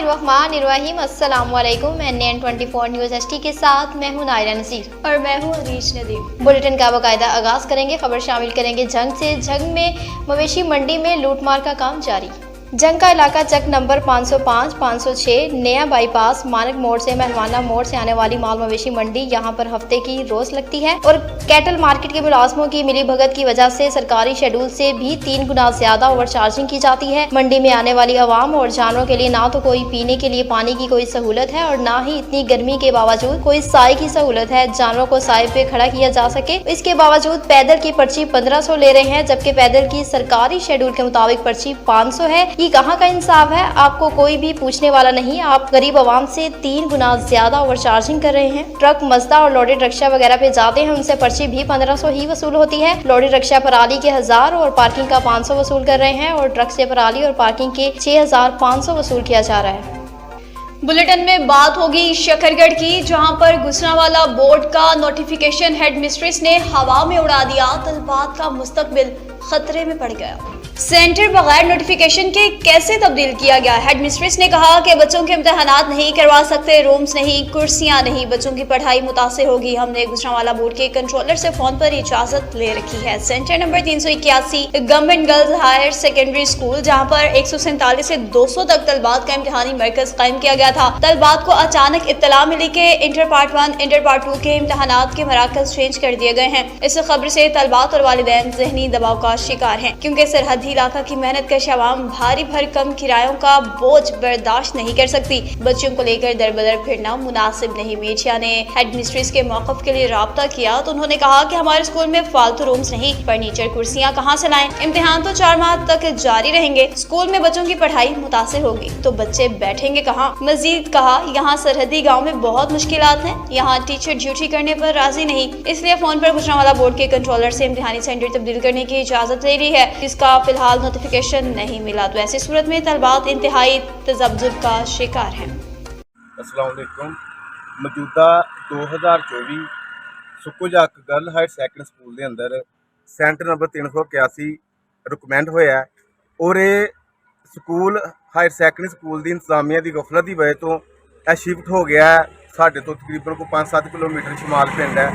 बिस्मिल्लाहिर्रहमानिर्रहीम। अस्सलाम वालेकुम। NN24 न्यूज़ HT के साथ मैं हूं नायरा नज़ीर और मैं हूं अरीश नदीम। बुलेटिन का बाकायदा आगाज़ करेंगे। खबर शामिल करेंगे जंग से। जंग में मवेशी मंडी में लूटमार का काम जारी। जंग का इलाका चक नंबर 505, 506 नया बाईपास मानक मोड़ से मेहरवाना मोड़ से आने वाली माल मवेशी मंडी यहाँ पर हफ्ते की रोज लगती है और कैटल मार्केट के मुलाजमों की मिली भगत की वजह से सरकारी शेड्यूल से भी 3 गुना ज्यादा ओवर चार्जिंग की जाती है। मंडी में आने वाली आवाम और जानवरों के लिए ना तो कोई पीने के लिए पानी की कोई सहूलत है और ना ही इतनी गर्मी के बावजूद कोई साए की सहूलत है जानवरों को साए पे खड़ा किया जा सके। इसके बावजूद पैदल की पर्ची 1500 ले रहे हैं, जबकि पैदल की सरकारी शेड्यूल के मुताबिक पर्ची 500 है। ये कहाँ का इंसाफ है? आपको कोई भी पूछने वाला नहीं। आप गरीब आवाम से 3 गुना ज्यादा ओवर चार्जिंग कर रहे हैं। ट्रक, मजदा और लोडेड रिक्शा वगैरह पे जाते हैं, उनसे पर्ची भी 1500 ही वसूल होती है। लोडेड रिक्शा पराली के 1000 और पार्किंग का 500 वसूल कर रहे हैं और ट्रक से पराली और पार्किंग के 6500 वसूल किया जा रहा है। बुलेटिन में बात होगी शकरगढ़ की, जहां पर गुजरांवाला बोर्ड का नोटिफिकेशन हेड मिस्ट्रेस ने हवा में उड़ा दिया। तलबात का मुस्तकबिल खतरे में पड़ गया। सेंटर बगैर नोटिफिकेशन के कैसे तब्दील किया गया? हेड मिस्ट्रेस ने कहा कि बच्चों के इम्तहानात नहीं करवा सकते, रूम्स नहीं, कुर्सियां नहीं, बच्चों की पढ़ाई मुतासिर होगी। हमने गुजरांवाला बोर्ड के कंट्रोलर से फोन पर इजाजत ले रखी है। Centre number 381 government girls higher secondary school, जहां पर 147 से 200 तक तलबात का इम्तहानी मरकज कायम किया गया था। तलबात को अचानक इत्तला मिली कि इंटर पार्ट 1, इंटर पार्ट 2 के इम्तहानात के मराकज चेंज कर दिए गए हैं। इस खबर से तलबात और वालिदैन ज़हनी दबाव का शिकार हैं, क्योंकि सरहदी इलाका की मेहनत कश आवाम भारी भरकम किरायों का बोझ बर्दाश्त नहीं कर सकती। बच्चों को लेकर दर बदर फिरना मुनासिब नहीं। मीडिया ने हेड मिस्ट्रेस के मौक़िफ़ के लिए राब्ता किया तो उन्होंने कहा कि हमारे स्कूल में फालतू रूम्स नहीं, फर्नीचर, कुर्सियां कहाँ से लाएं? इम्तिहान तो 4 माह तक जारी रहेंगे। स्कूल में बच्चों की पढ़ाई मुतासिर होगी तो बच्चे बैठेंगे कहाँ? मजीद कहा, यहाँ सरहदी गाँव में बहुत मुश्किलात हैं, यहाँ टीचर ड्यूटी करने पर राजी नहीं, इसलिए फोन पर गुजरांवाला बोर्ड के कंट्रोलर से इम्तिहानी सेंटर तब्दील करने की इजाजत ले ली है, जिसका फिलहाल नोटिफिकेशन नहीं मिला। तो ऐसी सूरत में तलबात इंतहाई तज़ब्ज़ुब का शिकार हैं। अस्सलाम वालेकुम। मौजूदा 2024 सुक्कूजक गर्ल हायर सैकेंडरी स्कूल के अंदर सेंटर नंबर 381 रिकमेंड होया और ये स्कूल हायर सैकेंडरी स्कूल की इंतजामिया की गफलत की वजह तो यह शिफ्ट हो गया है। साढ़े तो तकरीबन को 5-7 किलोमीटर शमाल पिंड है,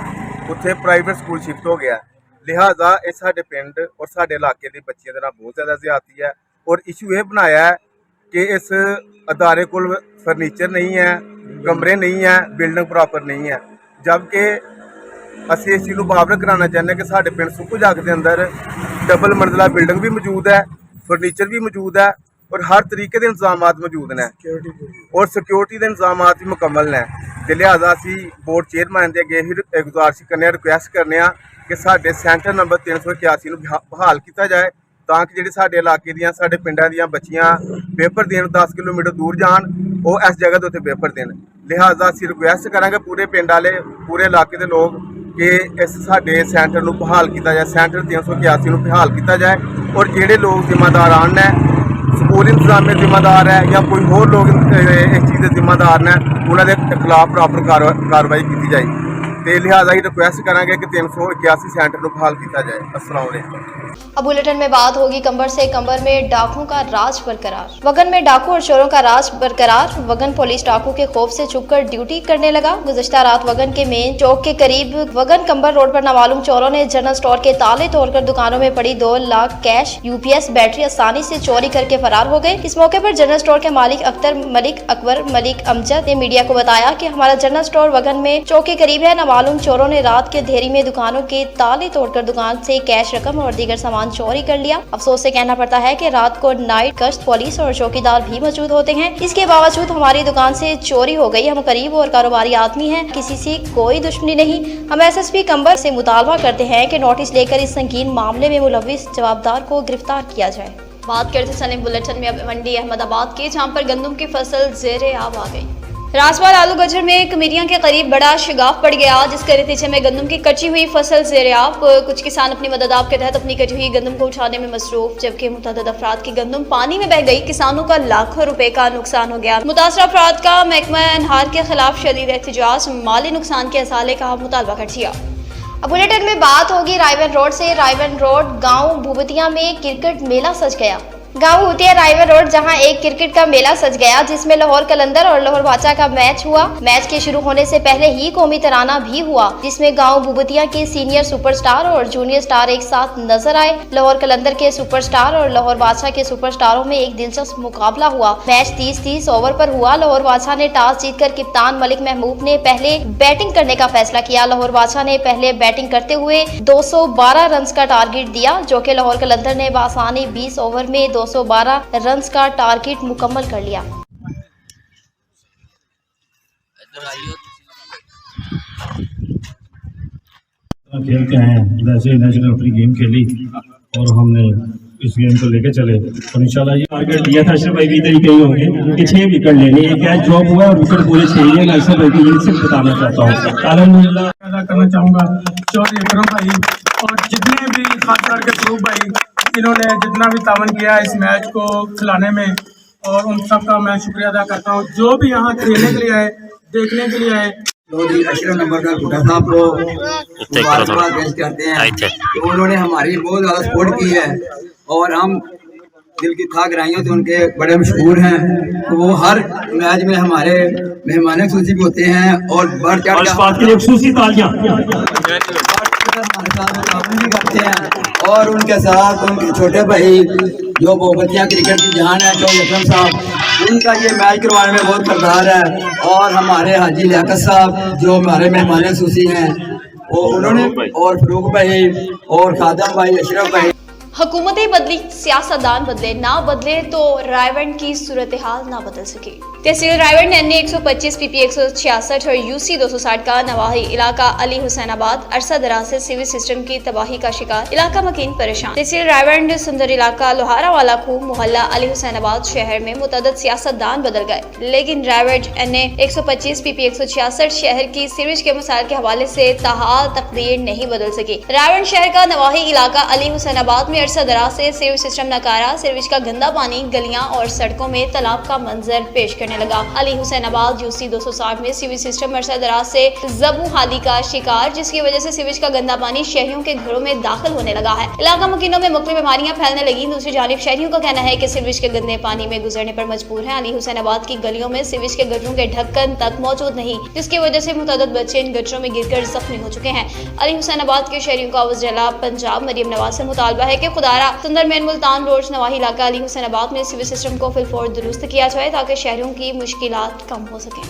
उत्थे प्राइवेट स्कूल शिफ्ट हो गया। लिहाजा ये साढ़े पिंड और साढ़े इलाके के बच्चों के बहुत ज़्यादा ज्यादती है और इशू ये बनाया है कि इस अदारे को फर्नीचर नहीं है, कमरे नहीं है, बिल्डिंग प्रॉपर नहीं है। जबकि असी इस चीज़ को बावर कराना चाहते हैं कि साढ़े पिंड सुक्कूजक के अंदर डबल मंजिला बिल्डिंग भी मौजूद है, फर्नीचर भी मौजूद है और हर तरीके के इंतजाम मौजूद ने और सिक्योरिटी के इंतजाम भी मुकम्मल हैं। तो लिहाजा असी बोर्ड चेयरमैन के अगे ही गुजारिश करने, रिक्वेस्ट करने कि साढ़े सेंटर नंबर 381 बहाल किया जाए ताकि जी साढ़े इलाके दियां साढ़े पिंडां दियां बच्चियां पेपर देन 10 किलोमीटर दूर जान, वो इस जगह के उत्ते पेपर देन। लिहाजा असी रिक्वेस्ट करांगे पूरे पिंड वाले, पूरे इलाके के लोग कि इस साढ़े सेंटर को बहाल किया जाए, सेंटर 381 को बहाल किया जाए और जोड़े लोग जिम्मेदार आने, स्कूल इंतजामिया जिम्मेदार है या कोई होर लोग इस चीज़ के जिम्मेदार ने, उन्होंने खिलाफ प्रॉपर कार्रवाई की जाए। तो लिहाजा ही रिक्वेस्ट करांगे कि 381 सेंटर को बहाल किया जाए। अस्सलाम वालेकुम। अब बुलेटिन में बात होगी कंबर से। कंबर में डाकुओं का राज बरकरार। वगन में डाकू और चोरों का राज बरकरार। वगन पुलिस डाकू के खौफ से छुपकर ड्यूटी करने लगा। गुज़श्ता रात वगन के मेन चौक के करीब वगन कंबर रोड पर नामालूम चोरों ने जनरल स्टोर के ताले तोड़कर दुकानों में पड़ी 2 लाख कैश, UPS बैटरी आसानी से चोरी करके फरार हो गए। इस मौके पर जनरल स्टोर के मालिक अख्तर मलिक अकबर मलिक अमजद ने मीडिया को बताया कि हमारा जनरल स्टोर वगन में चौक के करीब है। नामालूम चोरों ने रात के अंधेरी में दुकानों के ताले तोड़कर दुकान से कैश, रकम और दीगर सामान चोरी कर लिया। अफसोस से कहना पड़ता है कि रात को नाइट गश्त पुलिस और चौकीदार भी मौजूद होते हैं, इसके बावजूद हमारी दुकान से चोरी हो गई। हम गरीब और कारोबारी आदमी हैं, किसी से कोई दुश्मनी नहीं। हम SSP कंबर से मुतालबा करते हैं कि नोटिस लेकर इस संगीन मामले में मुलविस जवाबदार को गिरफ्तार किया जाए। बात करते चले बुलेटिन में अब मंडी अहमदाबाद की, जहाँ पर गंदम की फसल ज़ेरे आब आ गई। रासवाल आलू गजर में कमेरियां के करीब बड़ा शिगाफ पड़ गया, जिसके नतीजे में गंदम की कटी हुई फसल ज़ेरे-आब। कुछ किसान अपनी मदद आप के तहत अपनी कटी हुई गंदम को उठाने में मसरूफ, जबकि मुतअद्दिद अफराद की गंदम पानी में बह गई। किसानों का लाखों रुपए का नुकसान हो गया। मुतासरा अफराद का महकमा अनहार के खिलाफ शदीद एहतजाज, माली नुकसान के असाले का मुतालबा कर दिया। अब बुलेटिन में बात होगी रायवन रोड से। रायवन रोड गाँव भूबतिया में क्रिकेट मेला सज गया। गांव हुतिया रायवर रोड जहां एक क्रिकेट का मेला सज गया, जिसमें लाहौर कलंदर और लाहौर बाचा का मैच हुआ। मैच के शुरू होने से पहले ही कौमी तराना भी हुआ, जिसमें गांव बुबतिया के सीनियर सुपरस्टार और जूनियर स्टार एक साथ नजर आए। लाहौर कलंदर के सुपरस्टार और लाहौर बादशाह के सुपरस्टारों में एक दिलचस्प मुकाबला हुआ। मैच 30-30 ओवर पर हुआ। लाहौर बादशाह ने टॉस जीतकर कप्तान मलिक महमूद ने पहले बैटिंग करने का फैसला किया। लाहौर बादशाह ने पहले बैटिंग करते हुए 212 रन का टारगेट दिया, जो कि लाहौर कलंदर ने बआसानी 20 ओवर में 212 रन का टारगेट मुकम्मल कर लिया। खेलते हैं वैसे ही नेशनल अपनी गेम खेली और हमने इस गेम को लेके चले और इंशाल्लाह ये टारगेट दिया था अशरफ भाई भी तरीके ही होंगे कि 6 विकेट लेने, ये क्या जॉब हुआ और विकेट पूरे 6 लिए। मैं अशरफ भाई को ये सिर्फ बताना चाहता हूँ। अल्हम्दुलिल्लाह अदा करना चाहूँगा चौधरी अकरम भाई और जितने भी खास करके फरूक भाई, इन्होंने जितना भी तावन किया इस मैच को खिलाने में, और उन सब का मैं शुक्रिया अदा करता हूँ। जो भी यहाँ खेलने के लिए आए, देखने के लिए आए। चौधरी अशरफ नंबर का गुटा साहब को मुबारकबाद पेश करते हैं तो उन्होंने हमारी बहुत ज़्यादा सपोर्ट की है और हम दिल की था गहराइयों से उनके बड़े मशहूर हैं। तो वो हर मैच में हमारे मेहमान खुशी होते हैं और बढ़ चढ़ और इस बात के लिए खुसूसी तालियां हमारे साथ काम भी करते हैं। और उनके साथ उनके छोटे भाई जो बोबतिया क्रिकेट की जहान है चौधरी अकरम साहब, उनका ये मैच करवाने में बहुत किरदार है। और हमारे हाजी लियाकत साहब जो हमारे मेहमान खुशी हैं, वो उन्होंने, और फरूक भाई और खादम भाई, अशरफ भाई। हुकूमतें बदली, सियासतदान बदले, ना बदले तो रायवंड की सूरत हाल ना बदल सके। तहसील रायवंड एनए 125 पीपी 166 और यूसी 260 का नवाही इलाका अली हुसैनाबाद अरसा दराज से सिविल सिस्टम की तबाही का शिकार, इलाका मकीन परेशान। तहसील रायवंड सुंदर इलाका लोहारा वाला खूब मोहल्ला अली हुसैनाबाद शहर में मुतअद्दिद सियासतदान बदल गए, लेकिन रायवंड एनए 125 पीपी 166 शहर की सीवरेज के मसाइल के हवाले से ताहाल तकदीर नहीं बदल सकी। रायवंड शहर का नवाही इलाका अली हुसैनाबाद में अरसा दराज से सीवरेज सिस्टम नकारा, सीवरेज का गंदा पानी गलियां और सड़कों में तालाब का मंजर पेश करने लगा। अली हुसैनाबाद यूसी 260 में सीवरेज सिस्टम अरसा दराज से जबू हाली का शिकार, जिसकी वजह से सीवरेज का गंदा पानी शहरियों के घरों में दाखिल होने लगा है। इलाका मकीनों में मुख्तलिफ बीमारियां फैलने लगी। दूसरी जानिब शहरियों का कहना है कि सीवरेज के गंदे पानी में गुजरने पर मजबूर है। अली हुसैनाबाद की गलियों में सीवरेज के गटरों के ढक्कन तक मौजूद नहीं, जिसकी वजह से मुतअद्दिद बच्चे इन गटरों में गिरकर जख्मी हो चुके हैं। अली हुसैनाबाद के शहरियों का वज़ीर-ए-आला पंजाब मरियम नवाज से मुतालबा है कि खुदारा सुंदर मेन मुल्तान रोड नवाही इलाका अली हुसैनाबाद में सिविल सिस्टम को फिलफौर दुरुस्त किया जाए ताकि शहरों की मुश्किलात कम हो सकें।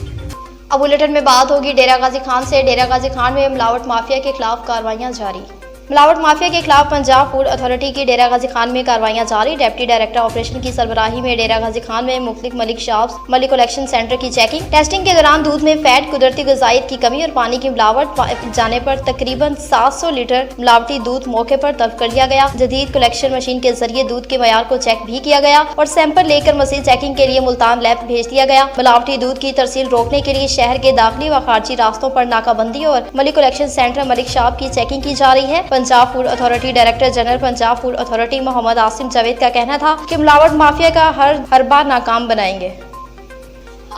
अब बुलेटिन में बात होगी डेरा गाजी खान से। डेरा गाजी खान में मिलावट माफिया के खिलाफ कार्रवाइयां जारी। मिलावट माफिया के खिलाफ पंजाब फूड अथॉरिटी की डेरा गाजी खान में कार्रवाइयां जारी। डिप्टी डायरेक्टर ऑपरेशन की सरबराही में डेरा गाजी खान में मुख्तलिफ Malik shops, Malik collection centre की चेकिंग। टेस्टिंग के दौरान दूध में फैट, कुदरती ग़िज़ाइयत की कमी और पानी की मिलावट पाए जाने पर तकरीबन 700 लीटर मिलावटी दूध मौके पर तलब कर लिया गया। जदीद कलेक्शन मशीन के जरिए दूध के मयार को चेक भी किया गया और सैंपल लेकर मज़ीद चेकिंग के लिए मुल्तान लैब भेज दिया गया। मिलावटी दूध की तरसील रोकने के लिए शहर के दाखिली व खारजी रास्तों पर नाकाबंदी और Malik collection centre, Malik shop की चेकिंग की जा रही है। Punjab food authority director general Punjab food authority Mohammad Asim Javed का कहना था कि मिलावट माफिया का हर बार नाकाम बनाएंगे।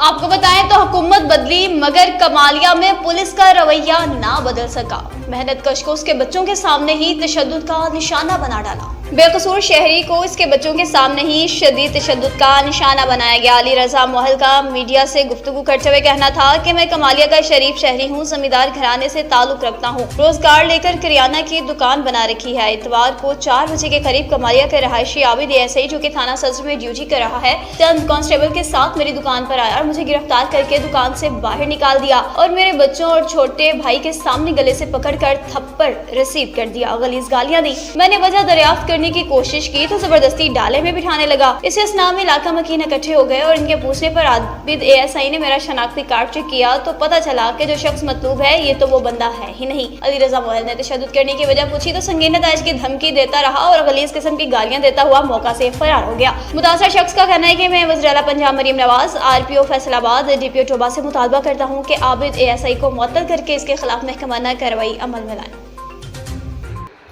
आपको बताएं तो हुकूमत बदली मगर कमालिया में पुलिस का रवैया ना बदल सका। मेहनत कश को उसके बच्चों के सामने ही तशद्दुद का निशाना बना डाला। बेकसूर शहरी को इसके बच्चों के सामने ही शदीद तशद्दुद का निशाना बनाया गया। अली रजा मोहल का मीडिया से गुफ्तगू करते हुए कहना था कि मैं कमालिया का शरीफ शहरी हूँ, जमींदार घराने से ताल्लुक रखता हूँ, रोजगार लेकर किराना की दुकान बना रखी है। इतवार को 4 बजे के करीब कमालिया के रहायशी आबिद एएसआई जो कि थाना सदर में ड्यूटी कर रहा है, चंद कांस्टेबल के साथ मेरी दुकान पर आया और मुझे गिरफ्तार करके दुकान से बाहर निकाल दिया और मेरे बच्चों और छोटे भाई के सामने गले से पकड़कर थप्पड़ रिसीव कर दिया, गलीज गालियां दी। मैंने वजह दरियाफ्त करने की कोशिश की तो जबरदस्ती डाले में बिठाने लगा। इस असना में इलाका मकीन इकट्ठे हो गए और इनके पूछने पर आबिद एएसआई ने मेरा शनाख्ती कार्ड चेक किया तो पता चला कि जो शख्स मतलूब है ये तो वो बंदा है ही नहीं। अली रजा मोहल ने तशद्दुद करने की वजह पूछी तो संगीन नताइज की धमकी देता रहा और गलीज किस्म की गालियां देता हुआ मौका से फरार हो गया। मुतासर शख्स का कहना है कि मैं वज़ीर-ए-आला पंजाब मरियम नवाज, आरपीओ फैसलाबाद, डीपीओ टोबा से मुतालबा करता हूँ कि आबिद एएसआई को मुअत्तल करके इसके खिलाफ महकमाना कार्रवाई अमल में लाएं।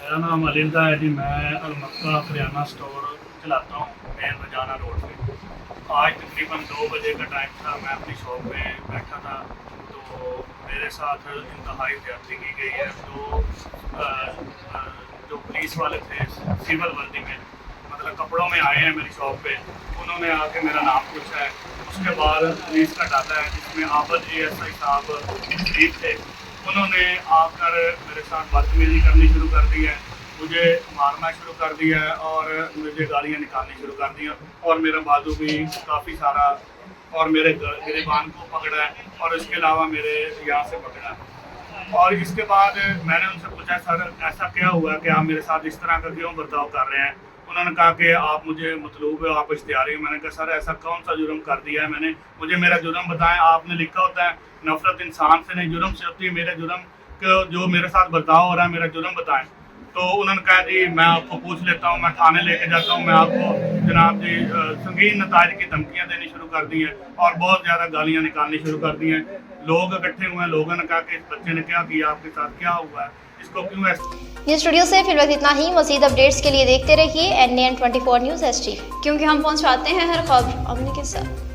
मेरा नाम अलिंदा है जी। मैं अलमक्का करियाना स्टोर चलाता हूँ मेन रजाना रोड पे। आज तकरीबन 2 बजे का टाइम था, मैं अपनी शॉप में बैठा था तो मेरे साथ इंतहाई ज्यादती की गई है। जो पुलिस वाले थे सिविल वर्दी में, कपड़ों में आए हैं मेरी शॉप पे, उन्होंने आके मेरा नाम पूछा है। उसके बाद पुलिस का डाटा है जिसमें आबद ASI साहब शरीफ थे, उन्होंने आकर मेरे साथ बदतमीजी करनी शुरू कर दी है, मुझे मारना शुरू कर दिया है और मुझे गालियाँ निकालनी शुरू कर दी हैं और मेरा बाजू भी काफ़ी सारा और मेरे गिरेबान को पकड़ा है और इसके अलावा मेरे यहाँ से पकड़ा है। और इसके बाद मैंने उनसे पूछा सर ऐसा क्या हुआ कि आप मेरे साथ इस तरह का क्यों बर्ताव कर रहे हैं। उन्होंने कहा कि आप मुझे मतलूब है, आप इश्तिहारी हैं। मैंने कहा सर ऐसा कौन सा जुर्म कर दिया है मैंने, मुझे मेरा जुर्म बताएं। आपने लिखा होता है नफरत इंसान से नहीं जुर्म से होती है, मेरा जुर्म जो मेरे साथ बर्ताव हो रहा है मेरा जुर्म बताएं। तो उन्होंने कहा जी मैं आपको पूछ लेता हूँ, मैं थाने लेके जाता हूँ, मैं आपको जनाब जी संगीन नताज की धमकियाँ देनी शुरू कर दी हैं और बहुत ज़्यादा गालियाँ निकालनी शुरू कर दी हैं। लोग इकट्ठे हुए हैं, लोगों ने कहा कि इस बच्चे ने क्या किया, आपके साथ क्या हुआ है, इसको क्यों ऐसा। न्यूज़ स्टूडियो से फिर वक्त इतना ही। मज़ीद अपडेट्स के लिए देखते रहिए NAN 24 न्यूज़ ST, क्योंकि हम पहुंचाते हैं हर खबर अपने के साथ।